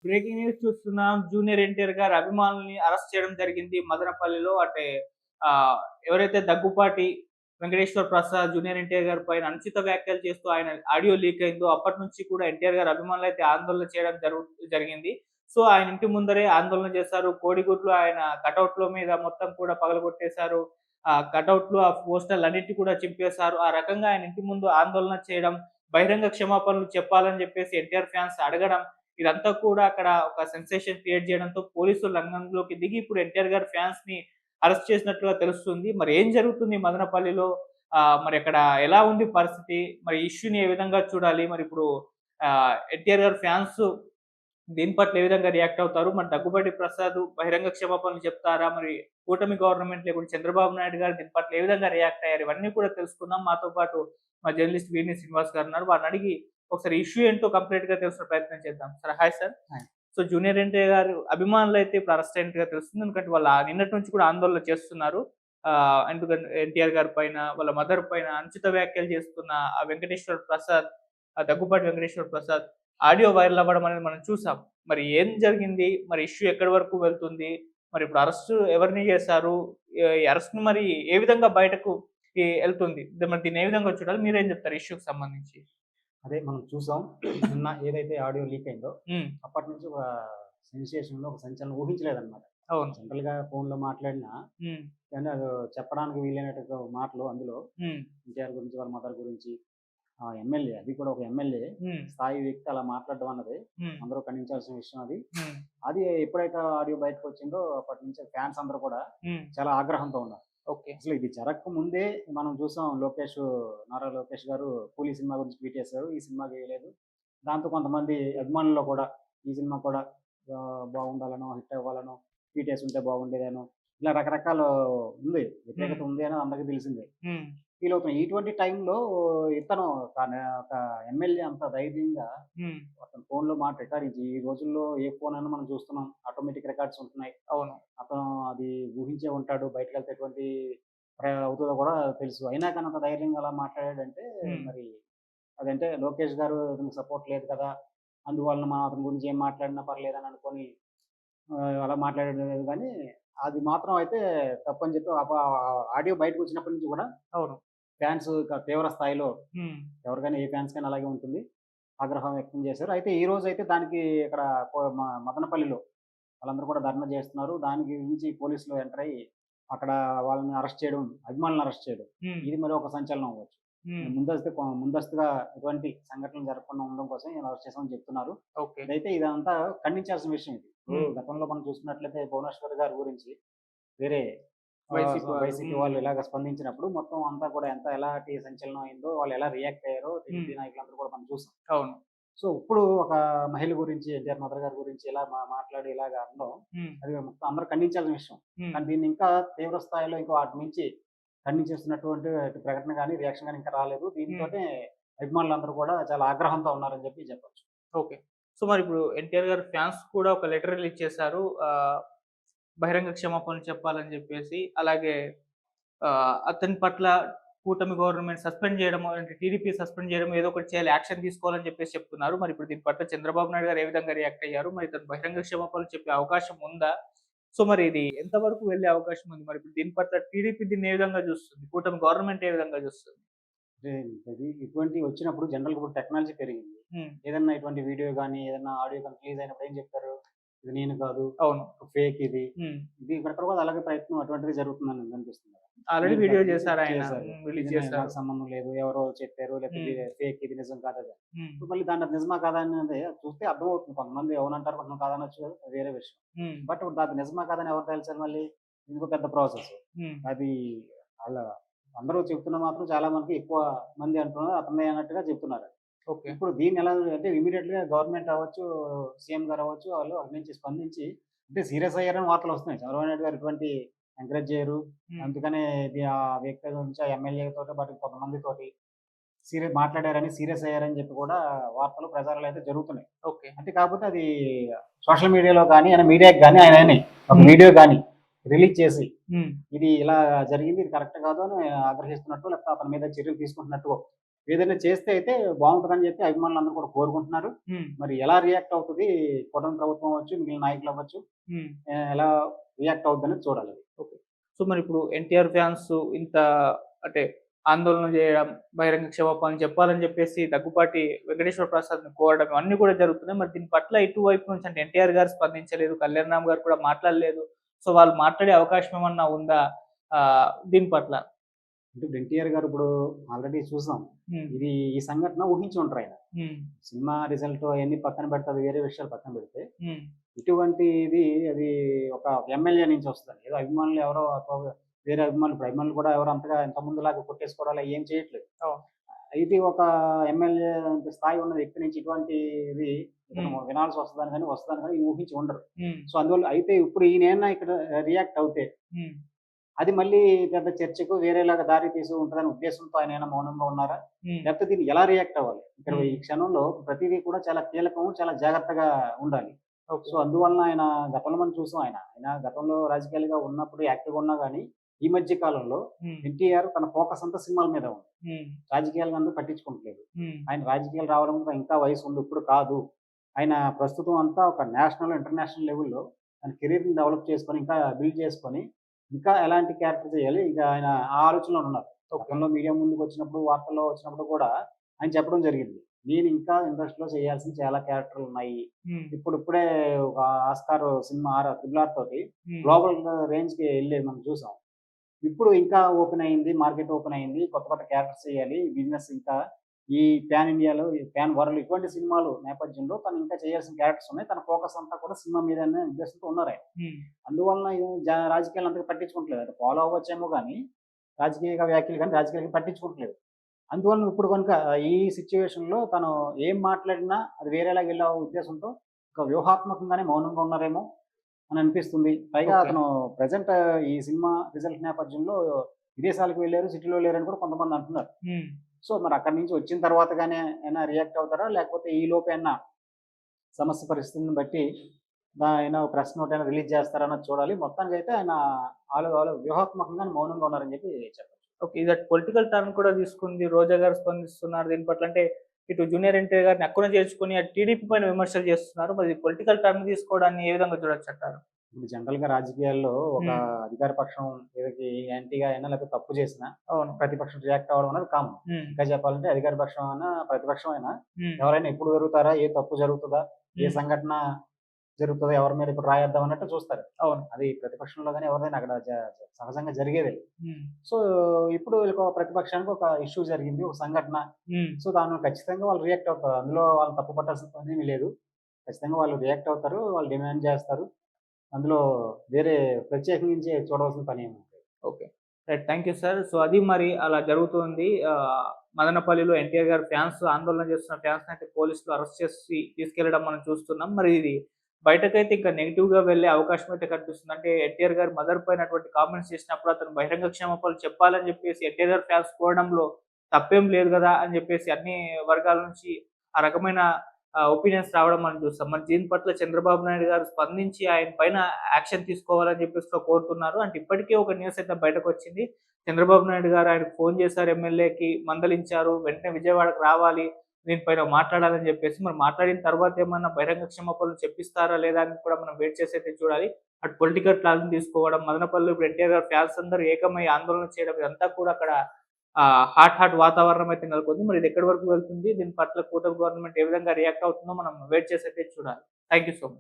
Breaking news చూస్తున్నాం. Junior NTR గారి అభిమానుల్ని అరెస్ట్ చేయడం జరిగింది మదనపల్లిలో. అంటే ఎవరైతే దగ్గుపాటి వెంకటేశ్వర ప్రసాద్ జూనియర్ ఎన్టీఆర్ గారి పైన అనుచిత వ్యాఖ్యలు చేస్తూ ఆయన ఆడియో లీక్ అయిందో అప్పటి నుంచి కూడా ఎన్టీఆర్ గారి అభిమానులైతే ఆందోళన చేయడం జరిగింది. సో ఆయన ఇంటి ముందరే ఆందోళన చేశారు. కోడిగుడ్లు ఆయన కటౌట్‌ల మీద మొత్తం కూడా పగలగొట్టేశారు. ఆ కటౌట్‌లు, ఆ పోస్టర్‌లన్నిటిని కూడా చింపేశారు. ఆ రకంగా ఆయన ఇంటి ముందు ఆందోళన చేయడం, బహిరంగ క్షమాపణలు చెప్పాలని చెప్పేసి ఎన్టీఆర్ ఫ్యాన్స్ అడగడం ఇదంతా కూడా అక్కడ ఒక సెన్సేషన్ క్రియేట్ చేయడంతో పోలీసులు రంగంలోకి దిగి ఇప్పుడు ఎన్టీఆర్ గారి ఫ్యాన్స్‌ని అరెస్ట్ చేసినట్లుగా తెలుస్తుంది. మరి ఏం జరుగుతుంది మదనపల్లిలో? మరి అక్కడ ఎలా ఉంది పరిస్థితి? మరి ఈ ఇష్యూని ఏ విధంగా చూడాలి? మరి ఇప్పుడు ఎన్టీఆర్ గారి ఫ్యాన్స్ దీని పట్ల ఏ విధంగా రియాక్ట్ అవుతారు? మరి దగ్గుబాటి ప్రసాద్ బహిరంగ క్షమాపణలు చెప్తారా? మరి కూటమి గవర్నమెంట్ లేకుంటే చంద్రబాబు నాయుడు గారు దీని పట్ల ఏ విధంగా రియాక్ట్ అయ్యారు? ఇవన్నీ కూడా తెలుసుకుందాం. మాతో పాటు మా జర్నలిస్ట్ వీని శ్రీనివాస్ గారు ఉన్నారు. వారిని అడిగి ఒకసారి ఇష్యూ ఏంటో కంప్లీట్‌గా తెలుసుకునే ప్రయత్నం చేద్దాం. Sir hi sir. Hi. So junior NTR గారు అభిమానులైతే ఇప్పుడు అరెస్ట్ అయినట్టుగా తెలుస్తుంది. ఎందుకంటే వాళ్ళు నిన్నటి నుంచి కూడా ఆందోళన చేస్తున్నారు. ఎందుకంటే ఎన్టీఆర్ గారి పైన, వాళ్ళ మదర్ పైన అనుచిత వ్యాఖ్యలు చేస్తున్న ఆ వెంకటేశ్వర ప్రసాద్, ఆ దగ్గుబాటి వెంకటేశ్వర ప్రసాద్ ఆడియో వైరల్ అవ్వడం అనేది మనం చూసాం. మరి ఏం జరిగింది? మరి ఇష్యూ ఎక్కడి వరకు వెళ్తుంది? మరి ఇప్పుడు అరెస్ట్ ఎవరిని చేశారు? ఈ అరెస్ట్‌ని మరి ఏ విధంగా బయటకు ఎళ్తుంది? మరి దీన్ని ఏ విధంగా చూడాలి? మీరేం చెప్తారు ఇష్యూకి సంబంధించి? అదే మనం చూసాం. నిన్న ఏదైతే ఆడియో లీక్ అయిందో హ్మ్. అప్పటి నుంచి ఒక సెన్సేషన్‌లో ఒక సంచలనం ఊహించలేదన్నమాట. అవును. జనరల్‌గా ఫోన్‌లో మాట్లాడినా హ్మ్. కానీ అది చెప్పడానికి వీలైనట్టుగా మాటలు అందులో హ్మ్. ఎన్టీఆర్ గురించి, వాళ్ళ మదర్ గురించి ఎమ్మెల్యే అది కూడా ఒక ఎమ్మెల్యే హ్మ్. స్థాయి వ్యక్తి అలా మాట్లాడడం అన్నది హ్మ్. అందరూ ఖండించాల్సిన విషయం అది. హ్మ్. అది ఎప్పుడైతే ఆడియో బయటకొచ్చిందో అప్పటి నుంచి ఫ్యాన్స్ అందరూ కూడా హ్మ్. చాలా ఆగ్రహంతో ఉన్నారు. ఓకే. అసలు ఇది జరగక ముందే మనం చూసాం నారా లోకేష్ గారు 'కూలీ' సినిమా గురించి ట్వీట్ చేశారు. ఈ సినిమాకి వేయలేదు. దాంతో కొంతమంది అభిమానుల్లో కూడా ఈ సినిమా కూడా బాగుండాలనో, హిట్ అవ్వాలనో, ట్వీట్ చేసుంటే బాగుండేదనో ఇలా రకరకాల ఉంది. హ్మ్. వ్యతిరేకత ఉంది అని అందరికీ తెలిసిందే. హ్మ్. ఫీల్ అవుతున్నాం. ఇటువంటి టైంలో ఇతను ఒక ఎమ్మెల్యే అంత ధైర్యంగా హ్మ్. అతను ఫోన్‌లో మాట రికార్డించి ఈ రోజుల్లో ఏ ఫోన్ అయినా మనం చూస్తున్నాం. ఆటోమేటిక్ రికార్డ్స్ ఉంటున్నాయి. అవును. అతను అది ఊహించే ఉంటాడు. బయటికెళ్తే ఎటువంటి అవుతదో కూడా తెలుసు. అయినా కానీ అంత ధైర్యంగా అలా మాట్లాడాడంటే హ్మ్. మరి అదంటే లోకేష్ గారు ఇతనికి సపోర్ట్ లేదు కదా! అందువలన మనం అతని గురించి ఏం మాట్లాడినా పర్లేదని అనుకోని అలా మాట్లాడాడు గానీ, అది మాత్రం అయితే తప్పని చెప్పి ఆడియో బయటకొచ్చినప్పటి నుంచి కూడా అవును. ఫ్యాన్స్ ఇక తీవ్ర స్థాయిలో హ్మ్. ఎవరికైనా ఏ ఫ్యాన్స్‌కైనా అలాగే ఉంటుంది. ఆగ్రహం వ్యక్తం చేశారు. అయితే ఈరోజైతే దానికి ఇక్కడ మదనపల్లిలో వాళ్ళందరూ కూడా ధర్నా చేస్తున్నారు. దాని గురించి పోలీసులు ఎంటర్ అయ్యి, అక్కడ వాళ్ళని అరెస్ట్ చేయడం, అభిమానులను అరెస్ట్ చేయడం. హ్మ్. ఇది మరి ఒక సంచలనం అవ్వచ్చు. హ్మ్. ముందస్తుగా ఎటువంటి సంఘటనలు జరగకుండా ఉండడం కోసం ఈయన అరెస్ట్ చేశామని చెప్తున్నారు. ఓకే. ఇదంతా ఖండించాల్సిన విషయం ఇది. ఇప్పుడు హ్మ్. గతంలో మనం చూసుకున్నట్లయితే భువనేశ్వర్ గారి గురించి వేరే వైసీపీ వాళ్ళు. వైసీపీ హ్మ్. వాళ్ళు ఇలాగ స్పందించినప్పుడు మొత్తం అంతా కూడా ఎలాంటి సంచలనం అయిందో, వాళ్ళు ఎలా రియాక్ట్ అయ్యారో హ్మ్. టీడీపీ నాయకులందరూ కూడా మనం చూసాం. అవును. సో, ఇప్పుడు ఒక మహిళ గురించి ఎన్టీఆర్ మదర్ గారి గురించి ఇలా మాట్లాడి ఇలాగ అనడం, హ్మ్. అది మొత్తం అందరూ ఖండించాల్సిన విషయం. హ్మ్. కానీ దీన్ని ఇంకా తీవ్ర స్థాయిలో ఇంకా వాటి మించి ఖండించేస్తున్నటువంటి ప్రకటన గాని, రియాక్షన్ గాని ఇంకా రాలేదు. హ్మ్. దీనితోటే అభిమానులందరూ కూడా చాలా ఆగ్రహంతో ఉన్నారని చెప్పొచ్చు. ఓకే. సో, మరిప్పుడు ఎన్టీఆర్ గారి ఫ్యాన్స్ కూడా ఒక లెటర్ రిలీజ్ చేశారు. బహిరంగ క్షమాపణలు చెప్పాలని జెప్పేసి. అలాగే అతని పట్ల కూటమి గవర్నమెంట్ సస్పెండ్ చేయడమో, అంటే టీడీపీ సస్పెండ్ చేయడమో ఏదో ఒకటి చేయాలి. యాక్షన్ తీసుకోవాలని చెప్పేసి చెప్తున్నారు. మరిప్పుడు దీని పట్ల చంద్రబాబు నాయుడు గారు ఏ విధంగా రియాక్ట్ అయ్యారు? మరి ఇతను బహిరంగ క్షమాపణలు చెప్పే అవకాశం ఉందా? సో, మరి ఇది ఎంతవరకు వెళ్ళే అవకాశం ఉంది? మరిప్పుడు దీని పట్ల టీడీపీ దీన్ని ఏ విధంగా జూస్తుంది? కూటమి గవర్నమెంట్ ఏ విధంగా జూస్తుంది? అంటే ఇది ఇటువంటివి వచ్చినప్పుడు జనరల్‌గా ఇప్పుడు టెక్నాలజీ పెరిగింది. హ్మ్. ఏదన్నా ఇటువంటి వీడియో గాని, ఏదన్నా ఆడియో గాని రిలీజ్ అయినప్పుడు ఏం చెప్తారు? ఇది నేను కాదు. అవును. ఫేక్ ఇది. హ్మ్. ఇది ఇక్కడ కూడా అలాగే ప్రయత్నం అటువంటిది జరుగుతుందని అనిపిస్తుంది. ఆల్రెడీ నేను వీడియో కాదు చేసారాయన. చేశారు. హ్మ్. రిలీజ్ ఇది చేశారు. నాకు సంబంధం లేదు. ఎవరో చెప్పారు. లేకపోతే హ్మ్. ఫేక్ ఇది నిజం కాదది. హ్మ్. ఇప్పుడు మళ్ళీ దాంట్లో నిజమా కాదా అనేది చూస్తే అర్థమవుతుంది. కొంతమంది అవునంటారు. కొంతమంది కాదనొచ్చు. అది వేరే విషయం. హ్మ్. బట్ ఇప్పుడు అది నిజమా కాదని ఎవరు తేల్చాలి మళ్ళీ? ఇదొక పెద్ద ప్రాసెస్. హ్మ్. అది అలా అందరూ చెప్తున్న మాత్రం చాలా మందికి ఎక్కువ మంది అంటున్నారు. అతనే అన్నట్టుగా చెప్తున్నారు. ఓకే. ఇప్పుడు దీన్ని ఎలా అంటే ఇమ్మీడియేట్‌గా గవర్నమెంట్ అవ్వచ్చు, సీఎం గారు అవ్వచ్చు, వాళ్ళు అటు నుంచి స్పందించి అంటే సీరియస్ అయ్యారని వార్తలొస్తున్నాయి. చంద్రబాబు నాయుడు గారు ఎటువంటి ఎంకరేజ్ చేయరు. హ్మ్. అందుకనే ఇది ఆ వ్యక్తి గురించి ఆ ఎమ్మెల్యే తోటి పాటు కొంతమందితోటి మాట్లాడారని, సీరియస్ అయ్యారని చెప్పి కూడా వార్తలు, ప్రచారాలు అయితే జరుగుతున్నాయి. ఓకే. అంటే కాకపోతే అది సోషల్ మీడియాలో గాని, మీడియాకి గాని ఆయనని ఒక హ్మ్. వీడియో గాని రిలీజ్ చేసి, హ్మ్. ఇది ఇలా జరిగింది, ఇది కరెక్ట్ కాదు అని ఆగ్రహిస్తున్నట్టు, లేకపోతే అతని మీద చర్యలు తీసుకుంటున్నట్టు ఏదైనా చేస్తే అయితే బాగుంటుందని చెప్పి అభిమానులందరూ కూడా కోరుకుంటున్నారు. హ్మ్. మరి ఎలా రియాక్ట్ అవుతది కూటమి ప్రభుత్వం అవ్వచ్చు, మిగిలిన నాయకులు అవ్వచ్చు, హ్మ్. ఎలా రియాక్ట్ అవుద్దనేది చూడాలి. ఓకే. సో, మరిప్పుడు ఎన్టీఆర్ ఫ్యాన్స్ ఇంత అంటే ఆందోళన జేయడం, బహిరంగ క్షమాపణలు చెప్పాలని జెప్పేసి దగ్గుపాటి వెంకటేశ్వర ప్రసాద్‌ని కోరడం ఇవన్నీ కూడా జరుగుతున్నాయి. మరి దీని పట్ల ఇటువైపు నుంచి అంటే ఎన్టీఆర్ గారు స్పందించలేదు, కళ్యాణ్ రామ్ గారు కూడా మాట్లాడలేదు. సో, వాళ్ళు మాట్లాడే అవకాశం ఏమన్నా ఉందా దీని పట్ల? అంటే ఇప్పుడు ఎన్టీఆర్ గారు ఇప్పుడు ఆల్రెడీ చూసాం. హ్మ్. ఇది ఈ సంఘటన ఊహించి ఉంటారాయన. హ్మ్. సినిమా రిజల్ట్ అయన్నీ పక్కన పెడితే అది వేరే విషయాలు పక్కన పెడితే, హ్మ్. ఇటువంటి ఇది అది ఒక ఎమ్మెల్యే నుంచి వస్తది. ఏదో అభిమానులు ఎవరో వేరే అభిమానులు ఇప్పుడు అభిమానులు కూడా ఎవరు అంతగా ఇంతకుముందులాగా కొట్టేసుకోవడాలు ఏం చేయట్లేదు. అవును. ఇది ఒక ఎమ్మెల్యే స్థాయి ఉన్న వ్యక్తి నుంచి ఇటువంటిది ఇతను హ్మ్. వినాల్సి వస్తదని గాని, వస్తదని గాని ఊహించి ఉండరు. హ్మ్. సో, అందువల్ల అయితే ఇప్పుడు ఈయనేమన్నా ఇక్కడ రియాక్ట్ అవుతే, హ్మ్. అది మళ్ళీ పెద్ద చర్చకు వేరేలాగా దారి తీసి ఉంటదనే ఉద్దేశంతో ఆయనేమైనా మౌనంగా ఉన్నారా? హ్మ్. లేకపోతే దీన్ని ఎలా రియాక్ట్ అవ్వాలి? ఇక్కడ హ్మ్. ఈ క్షణంలో ప్రతీదీ కూడా చాలా కీలకం, చాలా జాగ్రత్తగా ఉండాలి. ఓకే. సో, అందువలన ఆయన గతంలో మనం చూసాం ఆయన గతంలో రాజకీయాలుగా ఉన్నప్పుడు యాక్టివ్‌గా ఉన్నా గాని, ఈ మధ్య కాలంలో హ్మ్. ఎన్టీఆర్ తన ఫోకస్ అంతా సినిమాల మీద ఉంది. హ్మ్. రాజకీయాలను అందరూ పట్టించుకోవట్లేదు. హ్మ్. ఆయన రాజకీయాలు రావడం ఇంకా వయసుంది. ఇప్పుడు కాదు. ఆయన ప్రస్తుతం అంతా ఒక నేషనల్, ఇంటర్నేషనల్ లెవెల్‌లో తన కెరీర్‌ని డెవలప్ చేసుకొని, ఇంకా బిల్డ్ చేసుకొని, ఇంకా ఎలాంటి క్యారెక్టర్ చేయాలి, ఇక ఆయన ఆ ఆలోచనలో ఉన్నారు. ఓకే. గతంలో మీడియా ముందుకొచ్చినప్పుడు, వార్తల్లో వచ్చినప్పుడు కూడా ఆయన చెప్పడం జరిగింది. నేను ఇంకా ఇండస్ట్రీలో చేయాల్సిన చాలా క్యారెక్టర్‌లున్నాయి. హ్మ్. ఇప్పుడిప్పుడే ఒక ఆస్కార్ సినిమా 'ట్రిపుల్ ఆర్' తోటి హ్మ్. గ్లోబల్ రేంజ్‌కి ఎళ్ళేది మనం చూసాం. ఇప్పుడు ఇంకా ఓపెన్ అయింది. మార్కెట్ ఓపెన్ అయింది. కొత్త కొత్త క్యారెక్టర్స్ చేయాలి. బిజినెస్ ఇంకా ఈ పాన్ ఇండియాలో, ఈ పాన్ వరల్డ్ ఇటువంటి సినిమాలు నేపథ్యంలో తను ఇంకా చేయాల్సిన క్యారెక్టర్స్ ఉన్నాయి. తన ఫోకస్ అంతా కూడా సినిమా మీద అనే ఉద్దేశంతో ఉన్నారాయన. హ్మ్. అందువలన రాజకీయాలను అంతగా పట్టించుకోవట్లేదు. అంటే ఫాలో అవ్వచ్చేమో గానీ, రాజకీయ వ్యాఖ్యలు గానీ, రాజకీయాలను పట్టించుకోవట్లేదు. అందువలన ఇప్పుడు గనుక ఈ సిట్యుయేషన్‌లో తను ఏం మాట్లాడినా అది వేరేలాగా వెళ్ళే ఉద్దేశంతో ఒక వ్యూహాత్మకంగానే మౌనంగా ఉన్నారేమో అని అనిపిస్తుంది. పైగా ఓకే. అతను ప్రెజెంట్ ఈ సినిమా రిజల్ట్ నేపథ్యంలో విదేశాలకు వెళ్లారు, సిటీలో లేరని కూడా కొంతమంది అంటున్నారు. హ్మ్. సో, మరి అక్కడి నుంచి వచ్చిన తర్వాత గాని ఏమైనా రియాక్ట్ అవుతారా? లేకపోతే ఈలోపు ఏమన్నా సమస్య పరిస్థితిని బట్టి ఆయన ప్రెస్ నోట్ అయినా రిలీజ్ చేస్తారా అన్నది చూడాలి. మొత్తానికైతే ఆయన వ్యూహాత్మకంగానే మౌనంగా ఉన్నారని చెప్పి చెప్పొచ్చు. ఓకే. ఇది పొలిటికల్ టర్న్ కూడా తీసుకుంది. రోజా గారు స్పందిస్తున్నారు దీని పట్ల. అంటే ఇటు జూనియర్ ఎన్టీఆర్ గారిని హక్కున చేర్చుకొని అటు టీడీపీ పైన విమర్శలు చేస్తున్నారు. మరి పొలిటికల్ టర్న్ తీసుకోవడాన్ని ఏ విధంగా చూడొచ్చంటారు? ఇప్పుడు జనరల్‌గా రాజకీయాల్లో ఒక హ్మ్. అధికార పక్షం ఏదైతే యాంటీగా అయినా లేకపోతే తప్పు చేసినా అవును. ప్రతిపక్షం రియాక్ట్ అవ్వడం అనేది కామన్. హ్మ్. ఇంకా చెప్పాలంటే అధికార పక్షం అయినా, ప్రతిపక్షం అయినా హ్మ్. ఎవరైనా ఎప్పుడు జరుగుతారా? ఏ తప్పు జరుగుతదా? ఏ హ్మ్. సంఘటన జరుగుతదా? ఎవరి మీద ఇప్పుడు రాయేద్దాం అన్నట్టు చూస్తారు. అవును. అది ప్రతిపక్షంలో గాని ఎవరిదైనా అక్కడ సహజంగా జరిగేదే. హ్మ్. సో, ఇప్పుడు వీళ్ళకి ఒక ప్రతిపక్షానికి ఒక ఇష్యూ జరిగింది. ఒక సంఘటన. హ్మ్. సో, దాన్ని ఖచ్చితంగా వాళ్ళు రియాక్ట్ అవుతారు. అందులో వాళ్ళని తప్పు పట్టాల్సిన పనేమి లేదు. ఖచ్చితంగా వాళ్ళు రియాక్ట్ అవుతారు. వాళ్ళు డిమాండ్ చేస్తారు. అందులో వేరే ప్రత్యేకించి చూడవలసిన పనేమి ఉండదు. Okay. Right. Thank you sir. So, అది మరి అలా జరుగుతుంది. మదనపల్లిలో ఎన్టీఆర్ గారి ఫ్యాన్స్ ఆందోళన చేస్తున్న ఫ్యాన్స్‌నైతే పోలీసులు అరెస్ట్ చేసి తీసుకెళ్లడం మనం చూస్తున్నాం. మరి ఇది బయటకైతే ఇంకా నెగెటివ్‌గా వెళ్ళే అవకాశం అయితే కనిపిస్తుంది. అంటే ఎన్టీఆర్ గారి మదర్ పైన అటువంటి కామెంట్స్ చేసినప్పుడు అతను బహిరంగ క్షమాపణలు చెప్పాలని చెప్పేసి ఎన్టీఆర్ గారి ఫ్యాన్స్ కోరడంలో తప్పేం లేదు గదా! అని చెప్పేసి అన్ని వర్గాల నుంచి ఆ రకమైన ఒపీనియన్స్ రావడం మనం చూస్తాం. మరి దీని పట్ల చంద్రబాబు నాయుడు గారు స్పందించి ఆయన పైన యాక్షన్ తీసుకోవాలని చెప్పేసి కోరుతున్నారు. అంటే ఇప్పటికే ఒక న్యూస్ అయితే బయటకొచ్చింది. చంద్రబాబు నాయుడు గారు ఆయనకు ఫోన్ చేశారు ఎమ్మెల్యేకి, మందలించారు. వెంటనే విజయవాడకు రావాలి. దీనిపైన మాట్లాడాలని చెప్పేసి. మరి మాట్లాడిన తర్వాత ఏమన్నా బహిరంగ క్షమాపణలు చెప్పిస్తారా లేదా అని కూడా మనం వెయిట్ చేసైతే చూడాలి. అటు పొలిటికల్ టర్న్ తీసుకోవడం, మదనపల్లిలో ఇప్పుడు ఎన్టీఆర్ గారి ఫ్యాన్స్ అందరూ ఏకమై ఆందోళన చేయడం ఇదంతా కూడా అక్కడ హాట్ వాతావరణం అయితే నెలకొంది. మరి ఇది ఎక్కడి వరకు వెళ్తుంది? దీని పట్ల కూటమి గవర్నమెంట్ ఏ విధంగా రియాక్ట్ అవుతుందో మనం వెయిట్ చేసైతే చూడాలి. Thank you so much.